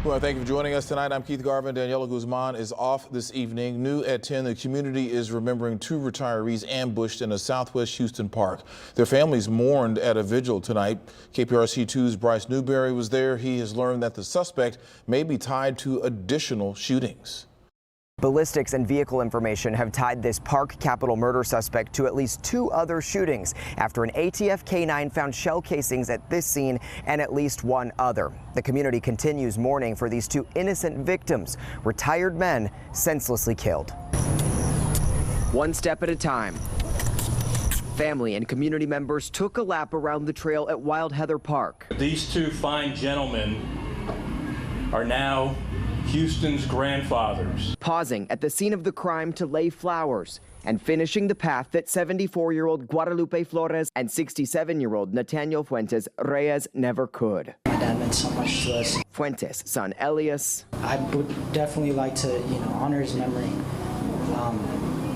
Well, thank you for joining us tonight. I'm Keith Garvin. Daniela Guzman is off this evening. New at 10, the community is remembering two retirees ambushed in a southwest Houston park. Their families mourned at a vigil tonight. KPRC2's Bryce Newberry was there. He has learned that the suspect may be tied to additional shootings. Ballistics and vehicle information have tied this Park Capitol murder suspect to at least two other shootings after an ATF K-9 found shell casings at this scene and at least one other. The community continues mourning for these two innocent victims, retired men senselessly killed. One step at a time. Family and community members took a lap around the trail at Wild Heather Park. These two fine gentlemen are now Houston's grandfathers. Pausing at the scene of the crime to lay flowers and finishing the path that 74-year-old Guadalupe Flores and 67-year-old Nathaniel Fuentes Reyes never could. My dad meant so much to us. Fuentes' son Elias. I would definitely like to, honor his memory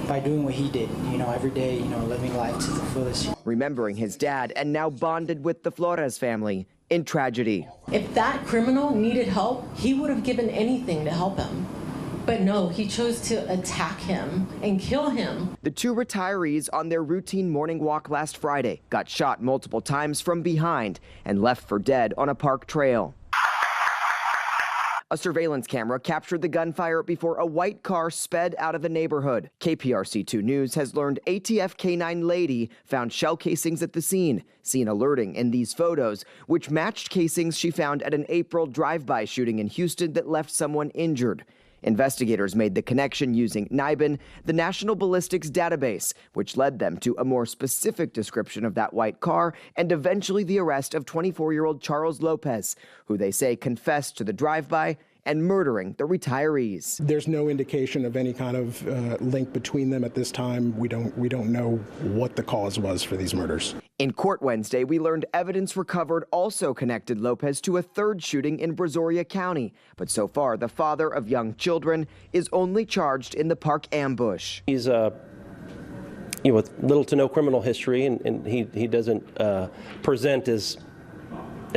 by doing what he did, every day, living life to the fullest. Remembering his dad and now bonded with the Flores family in tragedy. If that criminal needed help, he would have given anything to help him. But no, he chose to attack him and kill him. The two retirees on their routine morning walk last Friday got shot multiple times from behind and left for dead on a park trail. A surveillance camera captured the gunfire before a white car sped out of the neighborhood. KPRC2 News has learned ATF K-9 lady found shell casings at the scene, seen alerting in these photos, which matched casings she found at an April drive-by shooting in Houston that left someone injured. Investigators made the connection using NIBIN, the National Ballistics Database, which led them to a more specific description of that white car and eventually the arrest of 24-year-old Charles Lopez, who they say confessed to the drive-by and murdering the retirees. There's no indication of any kind of link between them at this time. We don't know what the cause was for these murders. In court Wednesday, we learned evidence recovered also connected Lopez to a third shooting in Brazoria County. But so far, the father of young children is only charged in the park ambush. He's with little to no criminal history, and he doesn't present as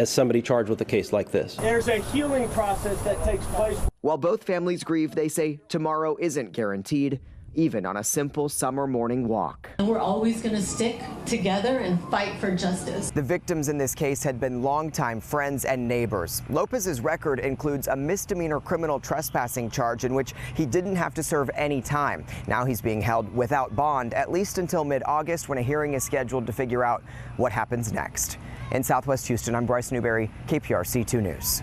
somebody charged with a case like this. There's a healing process that takes place. While both families grieve, they say tomorrow isn't guaranteed, even on a simple summer morning walk. And we're always going to stick together and fight for justice. The victims in this case had been longtime friends and neighbors. Lopez's record includes a misdemeanor criminal trespassing charge in which he didn't have to serve any time. Now he's being held without bond, at least until mid-August, when a hearing is scheduled to figure out what happens next. In Southwest Houston, I'm Bryce Newberry, KPRC2 News.